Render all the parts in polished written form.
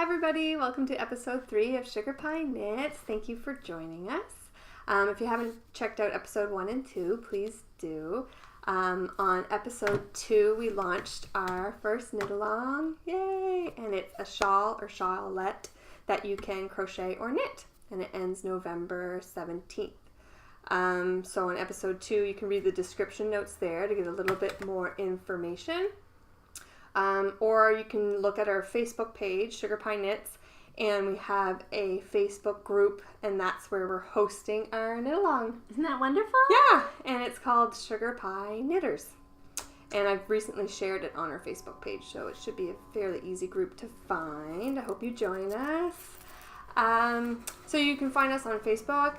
everybody, welcome to episode 3 of Sugar Pie Knits. Thank you for joining us. If you haven't checked out episode 1 and 2, please do. On episode 2, we launched our first knit along, yay! And it's a shawl or shawlette that you can crochet or knit, and it ends November 17th. So on episode 2, you can read the description notes there to get a little bit more information. Or you can look at our Facebook page, Sugar Pie Knits, and we have a Facebook group, and that's where we're hosting our knit along. Isn't that wonderful? Yeah, and it's called Sugar Pie Knitters. And I've recently shared it on our Facebook page, so it should be a fairly easy group to find. I hope you join us. So you can find us on Facebook,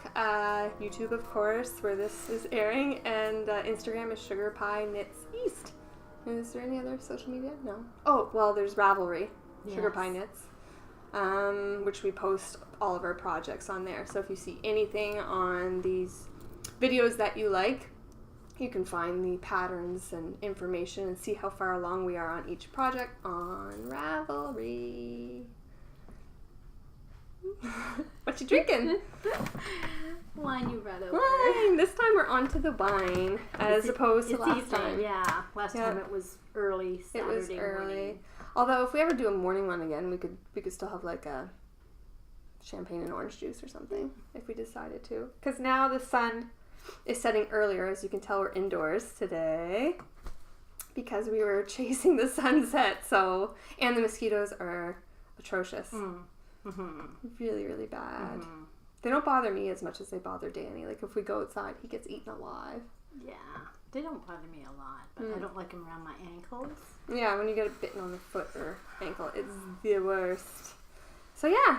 YouTube, of course, where this is airing, and Instagram is Sugar Pie Knits East. Is there any other social media? No. Oh, well, there's Ravelry, yes. Sugar Pie Knits, which we post all of our projects on there. So if you see anything on these videos that you like, you can find the patterns and information and see how far along we are on each project on Ravelry. What you drinking? Wine you read over. Wine. This time we're on to the wine as opposed to last time. Yeah, last time it was early Saturday It was early. morning. Although if we ever do a morning one again, we could still have like a champagne and orange juice or something if we decided to. Because now the sun is setting earlier, as you can tell. We're indoors today because we were chasing the sunset. And the mosquitoes are atrocious. Mm-hmm. Really, really bad. Mm-hmm. They don't bother me as much as they bother Danny. Like, if we go outside, he gets eaten alive. Yeah, they don't bother me a lot, but I don't like them around my ankles. Yeah, when you get bitten on the foot or ankle, it's the worst. So, yeah.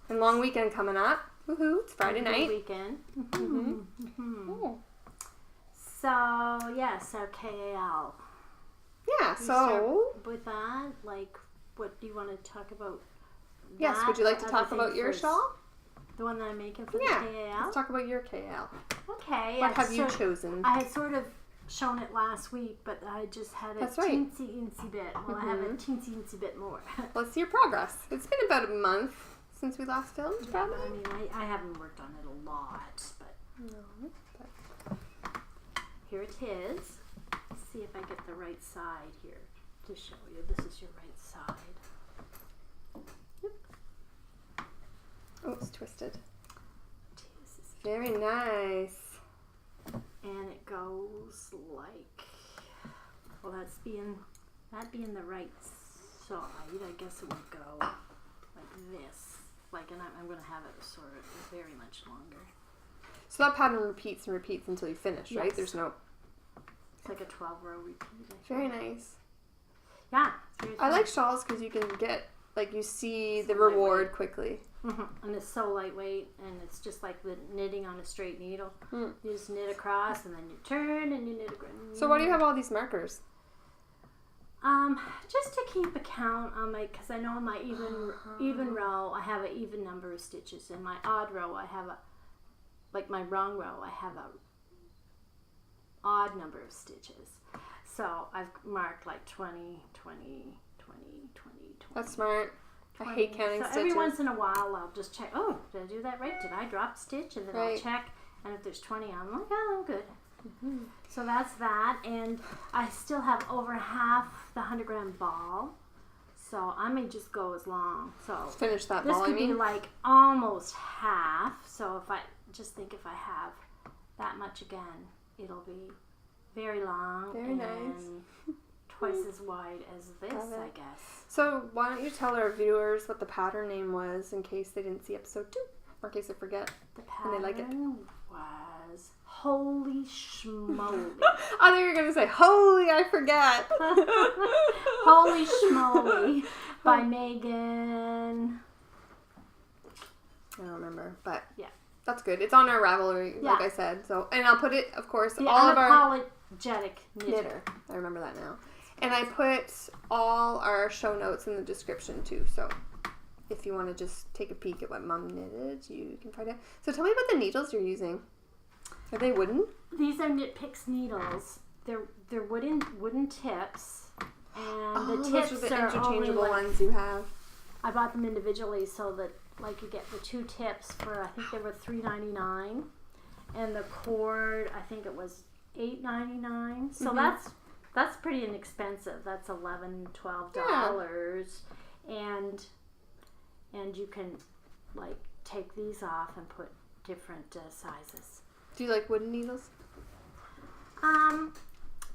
And long weekend coming up. Woohoo, it's Friday night. Weekend. Mm-hmm. Mm-hmm. Oh. So, yes, our KAL. Yeah, so... With that, like, what do you want to talk about? Yes, would you like to talk about your shawl? The one that I'm making for the KAL? Let's talk about your KAL. Okay. What have you chosen? I had sort of shown it last week, but I just had a teensy bit. Well, I have a teensy bit more. Let's see your progress. It's been about a month since we last filmed, probably. I mean, I haven't worked on it a lot, but... No. Here it is. Let's see if I get the right side here to show you. This is your right side. Oh, it's twisted. Very nice. And it goes like, well, that being the right side, I guess it would go like this. Like, and I'm going to have it sort of very much longer. So that pattern repeats and repeats until you finish, right? Yes. There's no... It's like a 12-row repeat. Very nice. Yeah. I like shawls because you can get, like, you see the reward quickly. Mm-hmm. And it's so lightweight, and it's just like the knitting on a straight needle. You just knit across, and then you turn, and you knit again. So why do you have all these markers? Just to keep account on my, because I know in my even row, I have an even number of stitches. In my odd row, I have my wrong row, I have a odd number of stitches. So I've marked like 20, 20, 20, 20, 20. That's smart. 20. I hate counting stitches. Every once in a while, I'll just check. Oh, did I do that right? Did I drop a stitch? And then I'll check. And if there's 20, I'm like, oh, I'm good. Mm-hmm. So that's that. And I still have over half the 100-gram ball. So I may just go as long. So finish that this ball, could be like almost half. So if I just think if I have that much again, it'll be very long. Very nice. Twice as wide as this, I guess. So why don't you tell our viewers what the pattern name was in case they didn't see episode 2, or in case they forget the pattern and they like it. Was Holy Schmoley. I thought you were going to say, holy, I forget. Holy Schmoley by Meaghan. I don't remember, but yeah, that's good. It's on our Ravelry, like I said. So, and I'll put it, of course, the all of our... Unapologetic knitter. I remember that now. And I put all our show notes in the description too, so if you want to just take a peek at what Mom knitted, you can find it. So tell me about the needles you're using. Are they wooden? These are Knit Picks needles. They're wooden tips, and the tips those are the are interchangeable only ones you have. I bought them individually so that like you get the 2 tips for, I think they were $3.99, and the cord, I think it was $8.99. So that's pretty inexpensive. That's $11-12, and you can like take these off and put different sizes. Do you like wooden needles?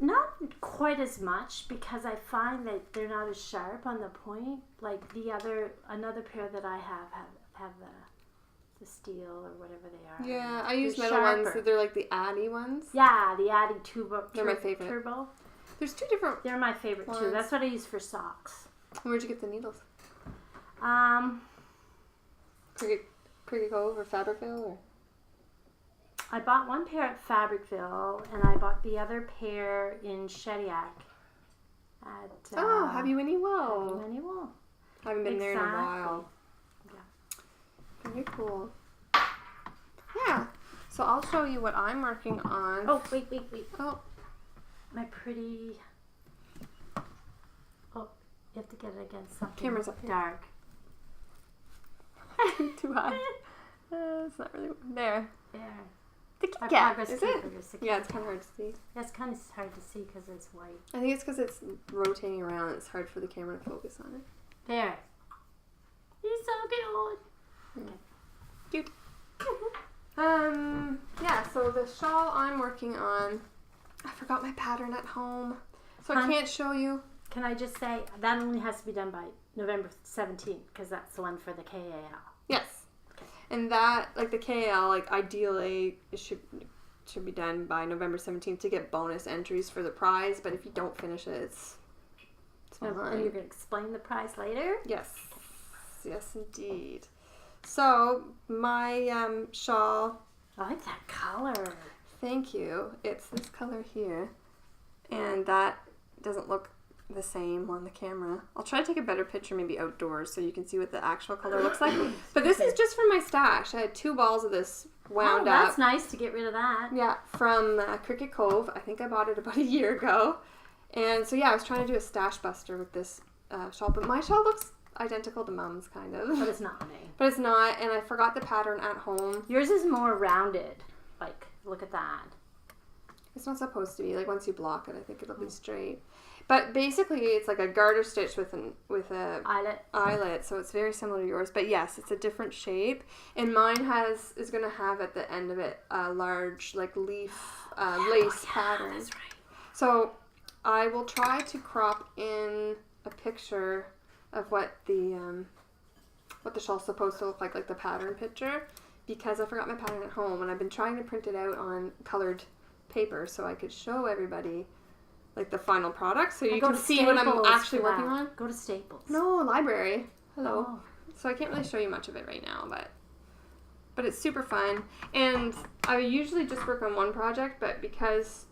Not quite as much, because I find that they're not as sharp on the point. Like another pair that I have the steel or whatever they are. Yeah, I use metal sharper ones. So they're like the Addy ones. Yeah, the Addy Turbo. They're my favorite. Turbo. There's 2 different. They're my favorite ones. too. That's what I use for socks. Where'd you get the needles? Cricket Cove or Fabricville or? I bought one pair at Fabricville, and I bought the other pair in Shediac. Have you any wool? Have you any wool? I haven't been there in a while. Yeah. Very cool. Yeah. So I'll show you what I'm working on. Oh, wait. Oh. My pretty... Oh, you have to get it against something Camera's up here. dark. Too high. It's not really there. There. The My Kit Kat, progress is keeper it? is the Yeah, Kit it's kind of hard to see. That's kind of hard to see because it's white. I think it's because it's rotating around. It's hard for the camera to focus on it. There. He's so cute. Cute. Yeah, so the shawl I'm working on, I forgot my pattern at home, so I can't show you. Can I just say, that only has to be done by November 17th, because that's the one for the KAL. Yes. Okay. And that, like the KAL, like ideally it should be done by November 17th to get bonus entries for the prize, but if you don't finish it, it's fine. And you're going to explain the prize later? Yes. Yes, indeed. So, my shawl... I like that color. Thank you. It's this color here. And that doesn't look the same on the camera. I'll try to take a better picture maybe outdoors so you can see what the actual color looks like. But this is just from my stash. I had 2 balls of this wound up. That's nice to get rid of that. Yeah, from Cricket Cove. I think I bought it about a year ago. And so yeah, I was trying to do a stash buster with this shawl. But my shawl looks identical to Mom's, kind of. But it's not me. But it's not, and I forgot the pattern at home. Yours is more rounded. Like, look at that. It's not supposed to be. Like, once you block it, I think it'll be straight. But basically, it's like a garter stitch with a eyelet, so it's very similar to yours. But yes, it's a different shape. And mine is going to have at the end of it a large, like, leaf lace pattern. That's right. So I will try to crop in a picture of what the shawl's supposed to look like the pattern picture, because I forgot my pattern at home, and I've been trying to print it out on colored paper so I could show everybody like the final product, so you can see what I'm actually working on. Go to Staples. No, library. Hello. Oh. So I can't really show you much of it right now, but it's super fun. And I usually just work on one project, but because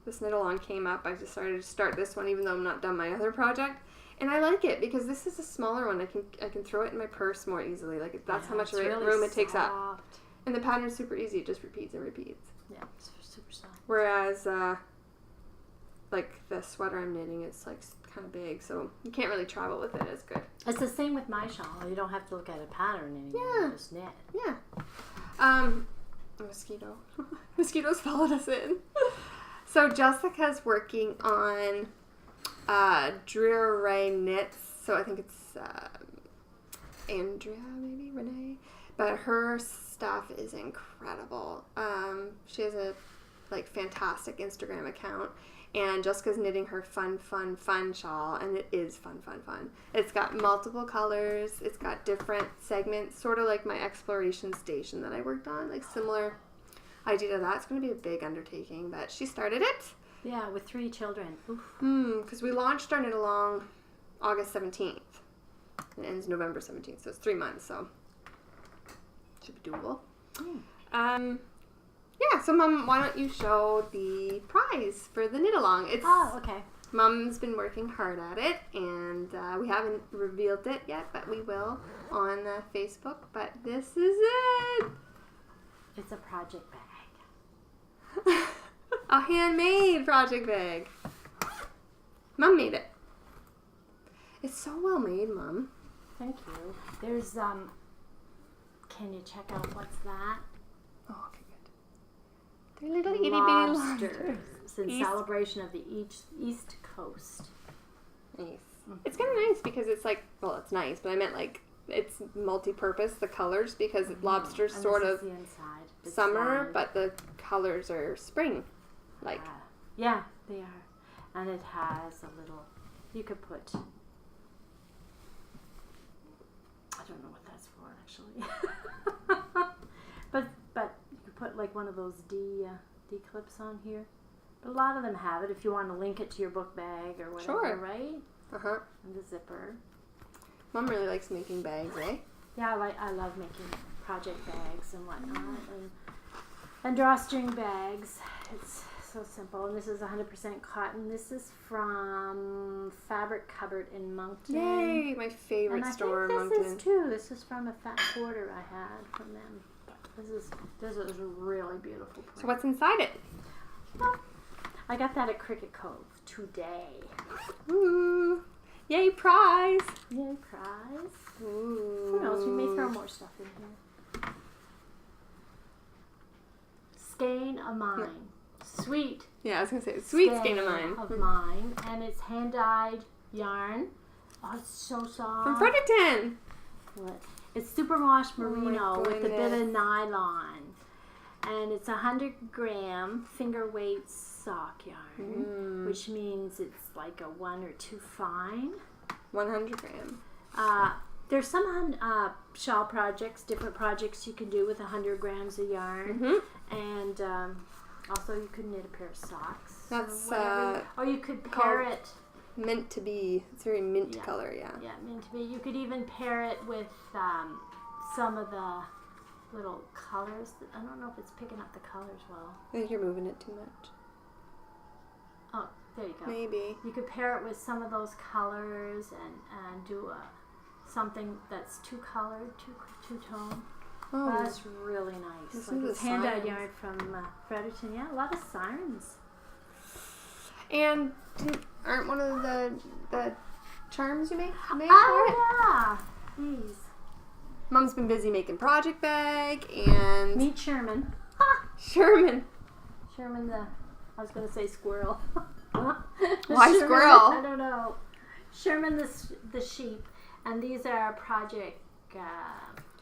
this knit along came up, I decided to start this one even though I'm not done my other project. And I like it because this is a smaller one. I can throw it in my purse more easily. Like that's how much really room it takes up. soft. And the pattern's super easy. It just repeats and repeats. Yeah, it's super soft. Whereas like the sweater I'm knitting, it's like kind of big, so you can't really travel with it as good. It's the same with my shawl. You don't have to look at a pattern anymore. Yeah. You just knit. Yeah. A mosquito. Mosquitoes followed us in. So Jessica's working on Dreary Knits. So I think it's Andrea, maybe Renee. But her stuff is incredible. She has a fantastic Instagram account. And Jessica's knitting her fun shawl, and it is fun. It's got multiple colors. It's got different segments, sort of like my exploration station that I worked on, like similar idea to that. It's going to be a big undertaking, but she started it. Yeah, with 3 children. Because we launched our knit along August 17th. It ends November 17th, so it's 3 months, so should be doable. Yeah, so Mom, why don't you show the prize for the knit along? Okay. Mom's been working hard at it, and we haven't revealed it yet, but we will on Facebook. But this is it. It's a project bag. A handmade project bag. Mom made it. It's so well made, Mom. Thank you. There's can you check out what's that? Oh, okay, good. They're little itty bitty lobsters. It's in celebration of the East Coast. Nice. Mm-hmm. It's kind of nice because it's like, well, it's nice, but I meant like it's multi-purpose, the colors, because lobsters and sort this of is the inside. It's summer, lined. but the colors are spring. Like. Yeah, they are. And it has a little, you could put, I don't know what that's for actually. but you could put like one of those D clips on here. But a lot of them have it if you want to link it to your book bag or whatever, sure. right? Uh-huh. And the zipper. Mom really likes making bags, eh? Yeah, I love making project bags and whatnot, and drawstring bags. It's so simple. And this is 100% cotton. This is from Fabric Cupboard in Moncton. Yay! My favorite store in Moncton. This is too. This is from a fat quarter I had from them. But this is a really beautiful print. So what's inside it? Well, I got that at Cricket Cove today. Ooh! Yay! Prize! Yay! Prize. Ooh. Who knows? We may throw more stuff in here. Skein of Mine. Yeah. Sweet. Yeah, I was gonna say sweet skein of mine. And it's hand dyed yarn. Oh, it's so soft. From Fredericton. What? It's superwash merino Oh with a bit of nylon, and it's 100-gram finger weight sock yarn, which means it's like a 1 or 2 fine. 100 gram. There's some shawl projects, different projects you can do with 100 grams of yarn, and also you could knit a pair of socks. That's or you could pair it. Meant to be. It's very mint color, yeah. Yeah, meant to be. You could even pair it with some of the little colors. I don't know if it's picking up the colors well. I think you're moving it too much. Oh, there you go. Maybe. You could pair it with some of those colors and do something that's two-colored, two-tone. Oh, that's really nice. Listen Like to it's the hand-dyed sirens. yarn from Fredericton. Yeah, a lot of sirens. And aren't one of the charms you made for it? Yeah, these. Mom's been busy making project bag and Meet Sherman. Sherman. Sherman I was going to say squirrel. Why Sherman, squirrel? I don't know. Sherman the sheep. And these are project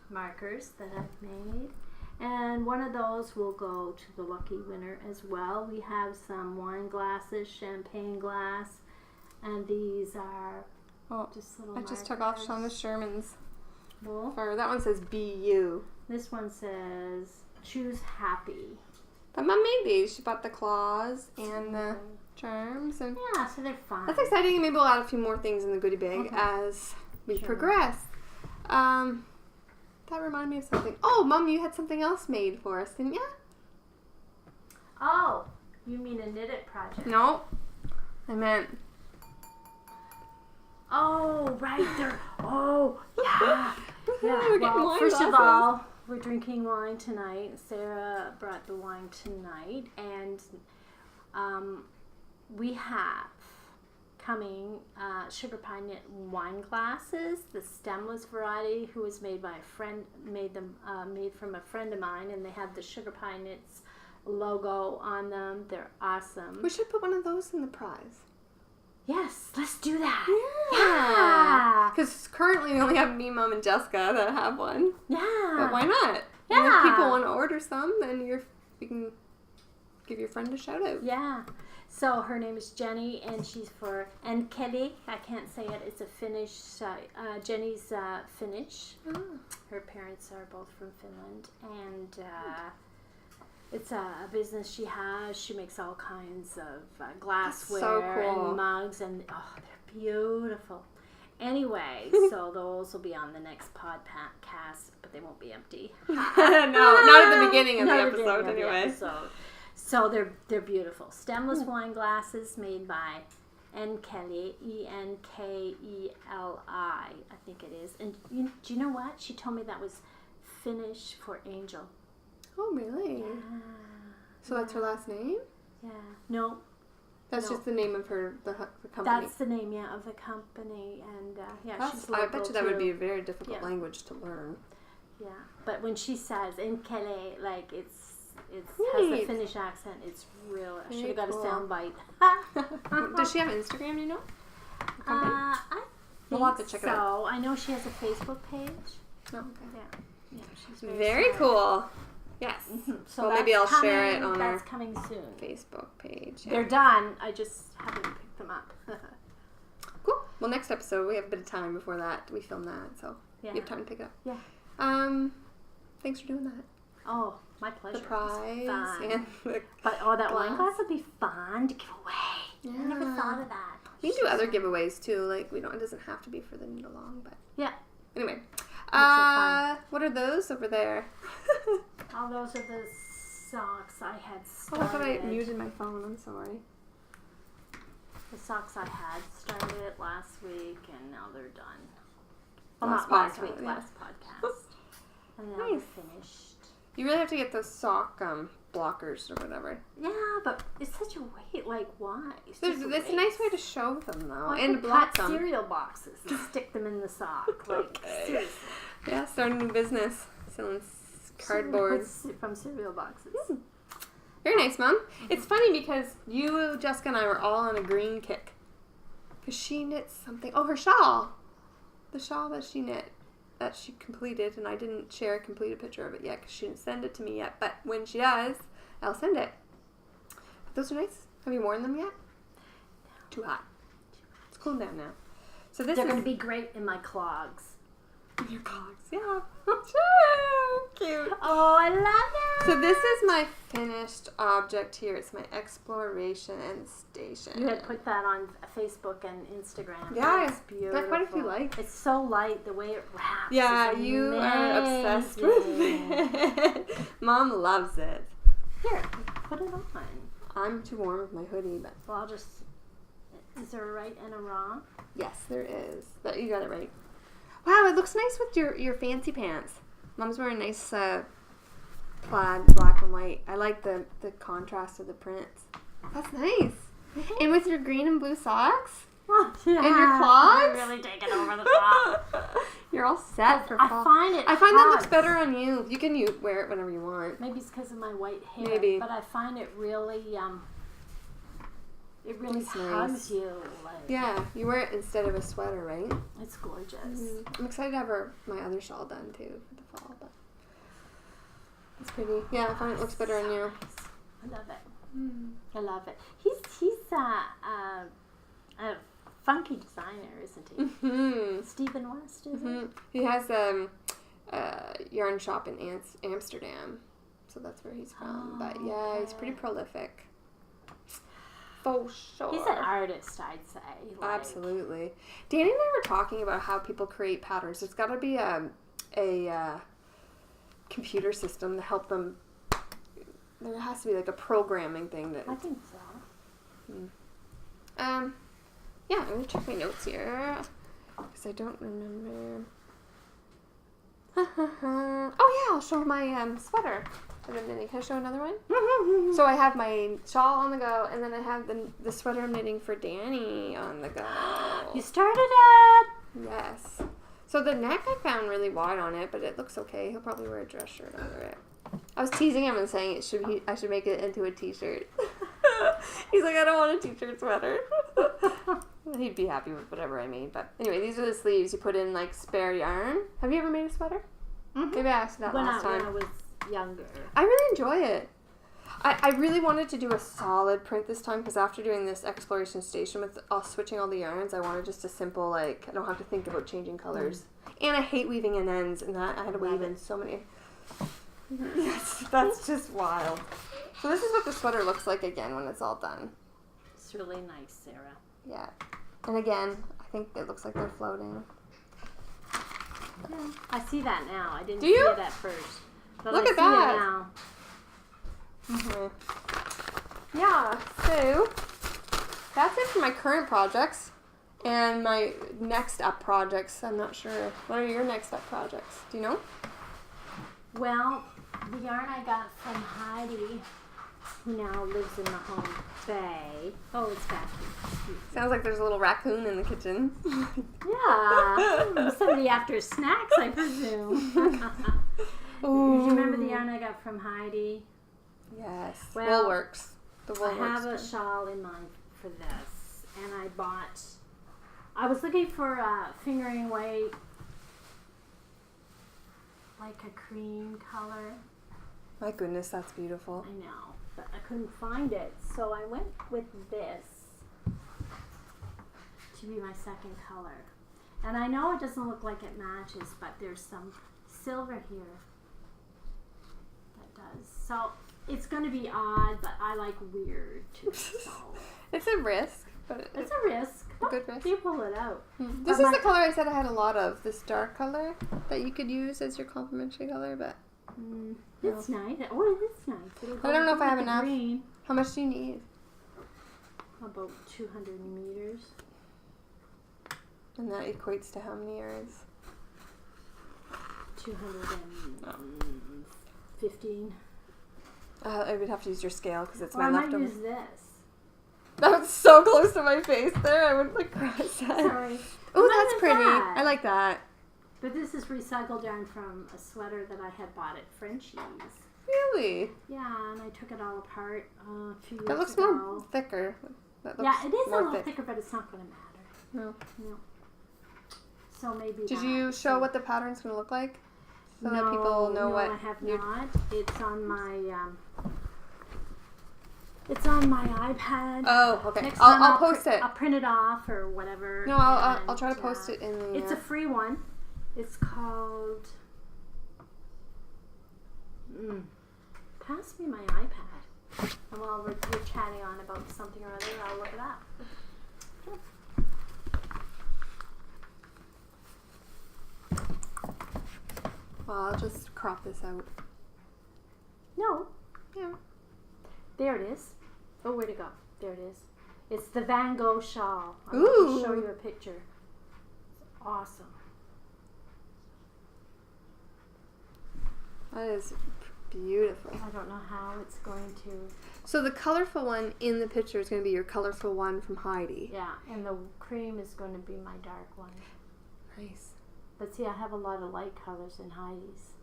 markers that I've made. And one of those will go to the lucky winner as well. We have some wine glasses, champagne glass, and these are just little markers. I just took off Shauna Sherman's. Well, That one says BU. this one says choose happy. But Mom made these. She bought the claws and the charms. And Yeah, so they're fun. that's exciting. And maybe we'll add a few more things in the goodie bag as we progress. That reminded me of something. Oh, Mom, you had something else made for us, didn't you? Oh, you mean a knit it project? No. I meant... Oh, right there. Oh, yeah. Yeah. We're getting Well, wine first of glasses. all, we're drinking wine tonight. Sarah brought the wine tonight, and we have coming sugar pie knit wine glasses, the stemless variety, who was made by a friend, made from a friend of mine, and they have the Sugar Pie Knits logo on them. They're awesome. We should put one of those in the prize. Yes, let's do that. Yeah. Because currently we only have me, Mom, and Jessica that have one. Yeah. But why not? Yeah. And if people want to order some, then you can give your friend a shout out. Yeah. So her name is Jenny, and she's and Kelly. I can't say it. It's a Finnish. Jenny's Finnish. Oh. Her parents are both from Finland, and it's a business she has. She makes all kinds of glassware so cool. and mugs, and they're beautiful. Anyway, so those will be on the next podcast, but they won't be empty. No, not at the beginning of the Not at beginning episode, of the anyway. episode. So they're beautiful. Stemless wine glasses made by Enkeli, Enkeli, I think it is. And do you know what? She told me that was Finnish for angel. Oh, really? Yeah. So that's her last name? Yeah. No. That's just the name of the company. That's the name, of the company, and she's local. I bet you that would be a very difficult language to learn. Yeah, but when she says Ukulele, like it has a Finnish accent. It's real. I should have got a sound bite. Does she have Instagram? You know? I We'll have to check it out. I know she has a Facebook page. Oh, okay. Yeah, she's very cool. Yes. Mm-hmm. So well, maybe I'll share it on our coming soon. Facebook page. They're done. I just haven't picked them up. Cool. Well, next episode we have a bit of time before that we film that, so you have time to pick it up. Yeah. Thanks for doing that. Oh, my pleasure. The prize and that wine glass would be fun to give away. Yeah. I never thought of that. We can do other giveaways too. Like it doesn't have to be for the knit along, but anyway. What are those over there? All those are the socks I had started. Oh, I thought I muted my phone. I'm sorry. The socks I had started last week, and now they're done. Well, Last not last podcast, week, last podcast. And now they're finished. You really have to get those sock blockers or whatever. Yeah, but it's such a weight. Like, why? It's a nice way to show them, though. Well, and block cut them. cereal boxes and stick them in the sock. Like, seriously. Yeah, start a new business. Selling cardboard. From cereal boxes. Very nice, Mom. It's funny because you, Jessica, and I were all on a green kick. Because she knit something. Oh, her shawl. The shawl that she knit. That she completed, and I didn't share a completed picture of it yet because she didn't send it to me yet. But when she does, I'll send it. Those are nice. Have you worn them yet? Too hot. It's cooling down now. So they're going to be great in my clogs. In your clogs, yeah. Cute. Oh, I love it. So this is my finished object here. It's my exploration and station. You had put that on Facebook and Instagram. Yeah, it's beautiful. That's quite a few likes. It's so light, the way it wraps. Yeah, you are obsessed with it. Mom loves it. Here, put it on. I'm too warm with my hoodie, but well, I'll just. Is there a right and a wrong? Yes, there is. But you got it right. Wow, it looks nice with your fancy pants. Mom's wearing nice plaid, black and white. I like the contrast of the prints. That's nice. And with your green and blue socks? Oh, yeah. And your clogs? You're really taking over the top. You're all set for fall. I find that looks better on you. You can wear it whenever you want. Maybe it's because of my white hair. Maybe. But I find it really It's hugs nice. you. Like, yeah, you wear it instead of a sweater, right? It's gorgeous. I'm excited to have my other shawl done too for the fall, but it's pretty. Yeah, I find it looks better on you. Nice. I love it. I love it. He's a funky designer, isn't he? Mm-hmm. Stephen West, is it? He has a yarn shop in Amsterdam, so that's where he's from. But yeah, he's pretty prolific. For sure. He's an artist, I'd say. Like. Absolutely. Danny and I were talking about how people create patterns. It's got to be a computer system to help them. There has to be like a programming thing that. I think so. Yeah, I'm gonna check my notes here because I don't remember. Oh yeah, I'll show my sweater that I'm knitting. Can I show another one? So I have my shawl on the go, and then I have the sweater I'm knitting for Danny on the go. You started it! Yes. So the neck I found really wide on it, but it looks okay. He'll probably wear a dress shirt under it. I was teasing him and saying I should make it into a t-shirt. He's like, I don't want a t-shirt sweater. He'd be happy with whatever I made. But anyway, these are the sleeves. You put in like spare yarn. Have you ever made a sweater? Mm-hmm. Maybe I asked that last time. When I was younger. I really enjoy it. I really wanted to do a solid print this time because after doing this exploration station with switching all the yarns, I wanted just a simple, like, I don't have to think about changing colors. And I hate weaving in ends, and that I had to weave in so many. Yes, that's just wild. So this is what the sweater looks like again when it's all done. It's really nice, Sarah. Yeah. And again, I think it looks like they're floating. Yeah, I see that now. I didn't see it at first. But Look I at see that. it now. Mm-hmm. Yeah, so that's it for my current projects and my next up projects. I'm not sure. What are your next up projects? Do you know? Well, the yarn I got from Heidi who now lives in the home bay. Oh, it's back here. Excuse me. Sounds like there's a little raccoon in the kitchen. Yeah. Somebody after snacks, I presume. Do you remember the yarn I got from Heidi? Yes. Well, Woolworks. The Woolworks. I have a shawl in mind for this, and I was looking for a fingering weight, like a cream color. My goodness, that's beautiful. I know, but I couldn't find it, so I went with this to be my second color. And I know it doesn't look like it matches, but there's some silver here that does. So it's going to be odd, but I like weird too. So. It's a risk, but It's a risk. A good risk. You pull it out. This is the color I said I had a lot of. This dark color that you could use as your complementary color, but it's nice. Oh, it is nice. I don't know if I have the enough. Green. How much do you need? About 200 meters. And that equates to how many yards? 215. I would have to use your scale because it's Or my I might leftover. use this. That was so close to my face there. I wouldn't like cross that. Sorry. Oh, that's pretty. That? I like that. But this is recycled yarn from a sweater that I had bought at Frenchie's. Really? Yeah, and I took it all apart a few years That looks ago. more thicker. That Yeah, it is a more little thick. thicker, but it's not going to matter. No. No. So maybe Did that. you show what the pattern's going to look like? So that people know no, what I have you're... not. It's on my iPad. Oh, okay. Next time I'll post it. I'll print it off or whatever. No, I'll try to post it in the... It's a free one. It's called... Pass me my iPad. And while we're chatting on about something or other, I'll look it up. Well, I'll just crop this out. No. Yeah. There it is. Oh, where'd it go? There it is. It's the Van Gogh shawl. I'll Ooh. show you a picture. It's awesome. That is beautiful. I don't know how it's going to... So the colorful one in the picture is going to be your colorful one from Heidi. Yeah, and the cream is going to be my dark one. Nice. But see, I have a lot of light colors in Heidi's.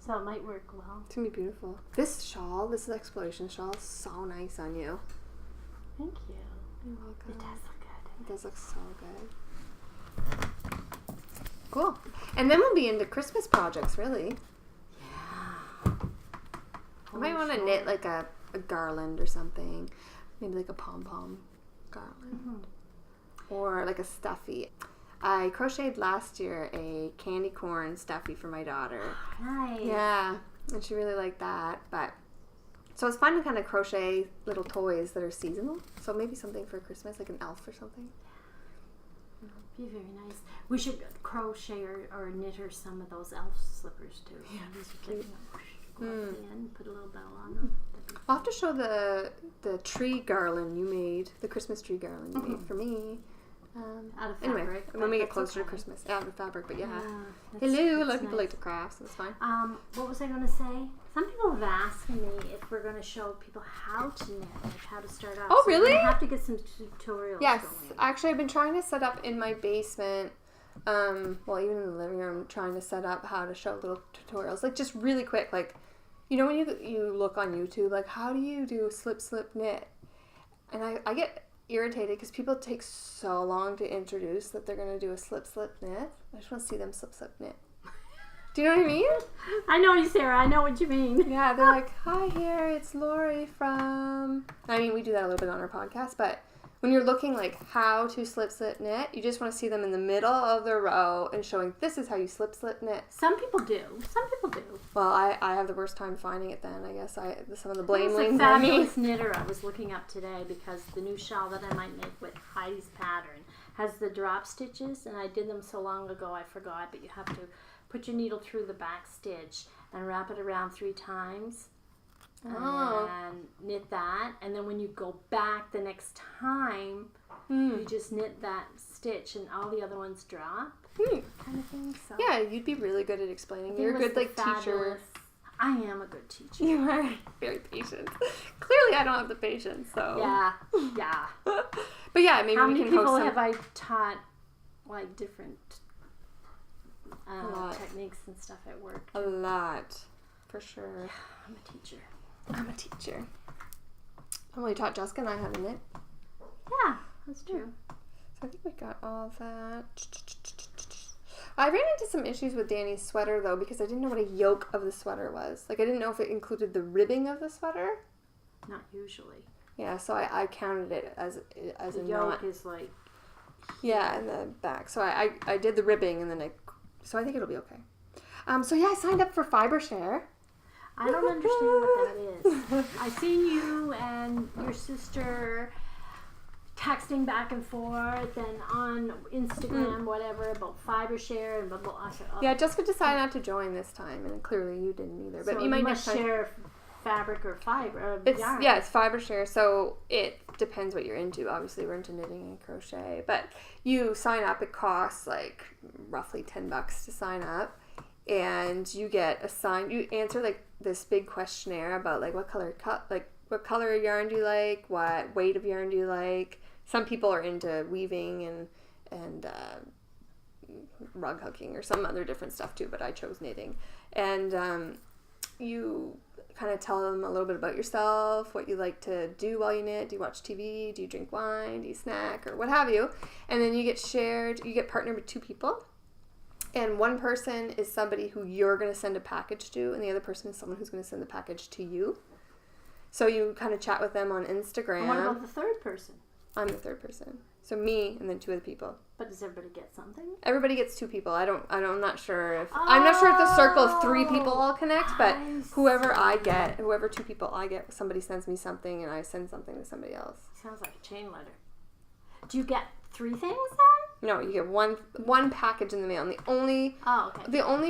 So it might work well. It's going to be beautiful. This shawl, this exploration shawl, is so nice on you. Thank you. You're welcome. It does look good. It does look so good. Cool. And then we'll be into Christmas projects, really. Yeah. I might want to knit like a garland or something. Maybe like a pom-pom garland. Mm-hmm. Or like a stuffy. I crocheted last year a candy corn stuffy for my daughter. Nice. Yeah, and she really liked that. But so it's fun to kind of crochet little toys that are seasonal. So maybe something for Christmas, like an elf or something. Be very nice. We should crochet or knit her some of those elf slippers too. Yeah, these are cute. Go up the end, put a little bow on them. I'll have to show the tree garland you made, the Christmas tree garland you made for me. Out of Anyway, fabric. when we get that's closer okay. to Christmas. Out of fabric, but yeah. That's Hello, a lot of people nice. like to craft, so it's fine. What was I going to say? Some people have asked me if we're going to show people how to knit, like how to start out. Oh, so really? I have to get some tutorials Yes, going. actually I've been trying to set up in my basement, well even in the living room, trying to set up how to show little tutorials, like just really quick, like, you know when you look on YouTube, like how do you do a slip knit? And I get irritated because people take so long to introduce that they're going to do a slip knit. I just want to see them slip knit. Do you know what I mean? I know you, Sarah. I know what you mean. Yeah, they're like, hi here, it's Lori from... I mean, we do that a little bit on our podcast, but when you're looking like how to slip knit, you just want to see them in the middle of the row and showing this is how you slip knit. Some people do. Some people do. Well, I have the worst time finding it then, I guess. Some of the blame It's leans a on me. fabulous knitter I was looking up today because the new shawl that I might make with Heidi's pattern has the drop stitches, and I did them so long ago I forgot, but you have to put your needle through the back stitch and wrap it around 3 times. And knit that, and then when you go back the next time, you just knit that stitch and all the other ones drop, kind of thing. So Yeah, you'd be really good at explaining. I think You're it a was good the like teacher. I am a good teacher. You are very patient. Clearly, I don't have the patience, so. Yeah. But yeah, maybe How we many can people host have I taught, like, different lot. techniques and stuff at work? A lot, for sure. I'm a teacher. I'm a teacher. Well, you taught Jessica and I how to knit. Yeah, that's true. So I think we got all of that. I ran into some issues with Danny's sweater, though, because I didn't know what a yoke of the sweater was. Like, I didn't know if it included the ribbing of the sweater. Not usually. Yeah, so I counted it as The a yoke knot. is like... Yeah, in the back. So I did the ribbing, and then so I think it'll be okay. So yeah, I signed up for FiberShare. I don't understand what that is. I seen you and your sister texting back and forth and on Instagram, whatever, about FiberShare and blah, blah, blah. Yeah, Jessica decided not to join this time, and clearly you didn't either. But so you might must next time. share fabric or fiber. Yarn. Yeah, it's FiberShare, so it depends what you're into. Obviously, we're into knitting and crochet, but you sign up. It costs like roughly $10 to sign up, and you get assigned. You answer like this big questionnaire about like what color of yarn do you like, what weight of yarn do you like. Some people are into weaving and rug hooking or some other different stuff too, but I chose knitting. And you kind of tell them a little bit about yourself, what you like to do while you knit. Do you watch TV? Do you drink wine? Do you snack? Or what have you. And then you get partnered with 2 people. And one person is somebody who you're going to send a package to, and the other person is someone who's going to send the package to you. So you kind of chat with them on Instagram. And what about the third person? I'm the third person. So me and then 2 other people. But does everybody get something? Everybody gets 2 people. I'm not sure if the circle of 3 people all connect, but whoever 2 people I get, somebody sends me something and I send something to somebody else. Sounds like a chain letter. Do you get 3 things then? No, you get one package in the mail. And the only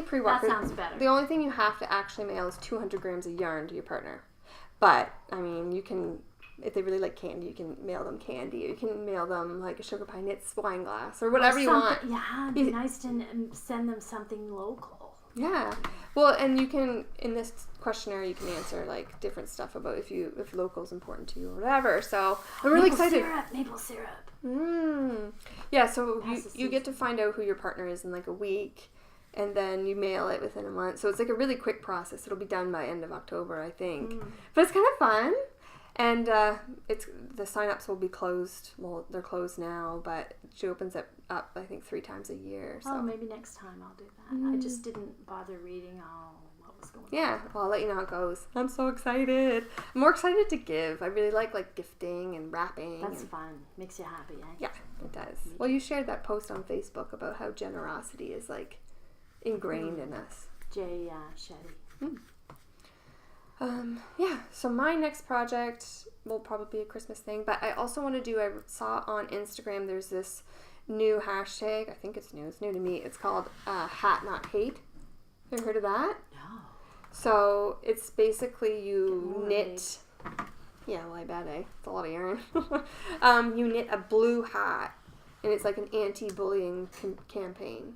prerequisite. That sounds better. The only thing you have to actually mail is 200 grams of yarn to your partner. But I mean, you can. If they really like candy, you can mail them candy. You can mail them like a Sugar Pie Knits wine glass or whatever you want. Yeah, it'd be nice to send them something local. Yeah. Well, and you can, in this questionnaire, you can answer like different stuff about if local is important to you or whatever. So I'm really excited. Maple syrup. Yeah, so you get to find out who your partner is in like a week. And then you mail it within a month. So it's like a really quick process. It'll be done by end of October, I think. But it's kind of fun. And the sign-ups will be closed. Well, they're closed now, but she opens it up, I think, 3 times a year. So. Oh, maybe next time I'll do that. I just didn't bother reading what was going on. Yeah, well, I'll let you know how it goes. I'm so excited. I'm more excited to give. I really like gifting and wrapping. That's fun. Makes you happy, eh? Yeah, it does. Well, you shared that post on Facebook about how generosity is, like, ingrained in us. Jay Shetty. Yeah, so my next project will probably be a Christmas thing, but I also want to I saw on Instagram there's this new hashtag. I think it's new to me. It's called Hat Not Hate. Have you heard of that? No. So it's basically you knit. Yeah, well, I bet, eh? It's a lot of yarn. You knit a blue hat, and it's like an anti-bullying campaign.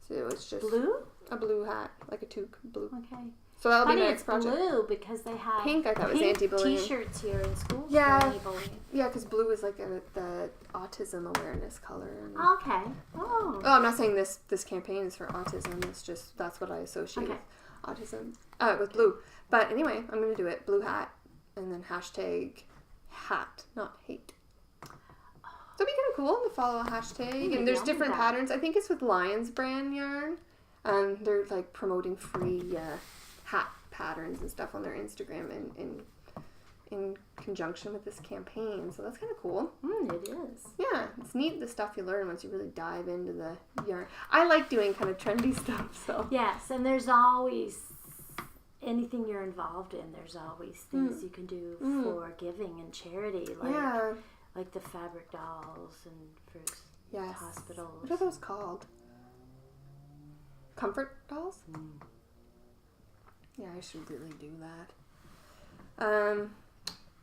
So it's just blue? A blue hat, like a toque blue. Okay. So that'll be my it's next project. blue because they have pink. I thought was anti-bullying. T-shirts here in school. Yeah, yeah, because blue is like the autism awareness color. Okay. Oh. I'm not saying this campaign is for autism. It's just that's what I associate with autism. With blue. But anyway, I'm gonna do it. Blue hat, and then hashtag hat, not hate. So it'd be kind of cool to follow a hashtag, and there's different patterns. I think it's with Lion's brand yarn. They're like promoting free hat patterns and stuff on their Instagram in conjunction with this campaign. So that's kind of cool. It is. Yeah, it's neat the stuff you learn once you really dive into the yarn. I like doing kind of trendy stuff. So yes, and there's always anything you're involved in. There's always things you can do for giving and charity, like the fabric dolls and for hospitals. What are those called? Comfort dolls? Yeah, I should really do that.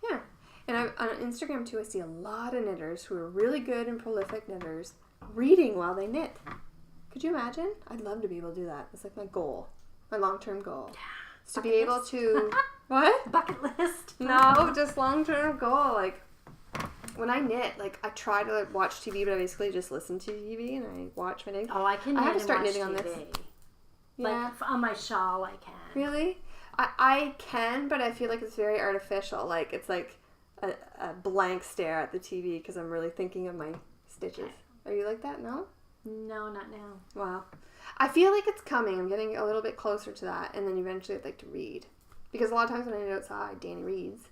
Yeah. And on Instagram, too, I see a lot of knitters who are really good and prolific knitters reading while they knit. Could you imagine? I'd love to be able to do that. It's like my goal. My long-term goal. is to be able to... What? Bucket list. No, just long-term goal. Like, when I knit, like, I try to like, watch TV, but I basically just listen to TV and I watch my knitting. Oh, I can knit. I have to start and watch knitting on TV. this. Yeah. Like, on my shawl, I can. Really? I can, but I feel like it's very artificial. Like, it's like a blank stare at the TV because I'm really thinking of my stitches. Okay. Are you like that? No? No, not now. Wow. I feel like it's coming. I'm getting a little bit closer to that, and then eventually I'd like to read. Because a lot of times when I knit outside, Danny reads,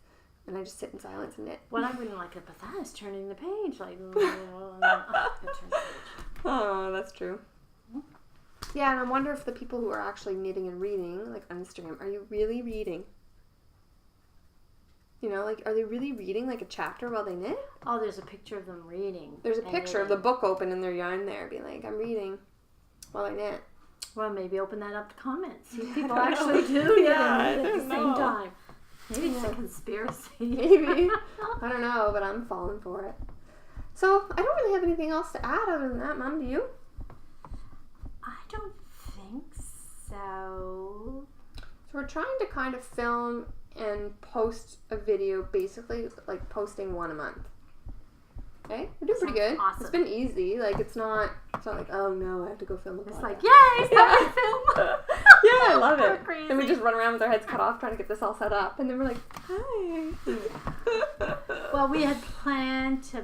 and I just sit in silence and knit. What I wouldn't like about that is turning the page. Like, turn the page. Oh, that's true. Yeah, and I wonder if the people who are actually knitting and reading, like on Instagram, are you really reading? You know, like, are they really reading, like, a chapter while they knit? Oh, there's a picture of them reading. There's a picture of the book open in their yarn there, being like, I'm reading while I knit. Well, maybe open that up to comments. See if people actually do knit and read at the same time. Maybe it's a conspiracy. Maybe. I don't know, but I'm falling for it. So, I don't really have anything else to add other than that. Mom, do you? I don't think so. So we're trying to kind of film and post a video, basically like posting one a month. Okay, we're doing pretty good. Awesome. It's been easy. Like it's not like, oh no, I have to go film a podcast. It's like, yay, start film. Yeah, I love it. Crazy. And we just run around with our heads cut off trying to get this all set up, and then we're like, hi. Well, we had planned to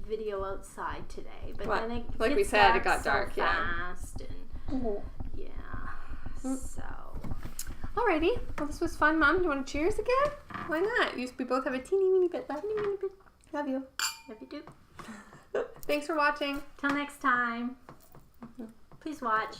video outside today, but then it like we gets said, it dark got dark. so Yeah. fast and so. Alrighty. Well, this was fun, Mom. Do you want to cheers again? Why not? We both have a teeny weeny bit left. Love you. Love you too. Thanks for watching. Till next time. Please watch.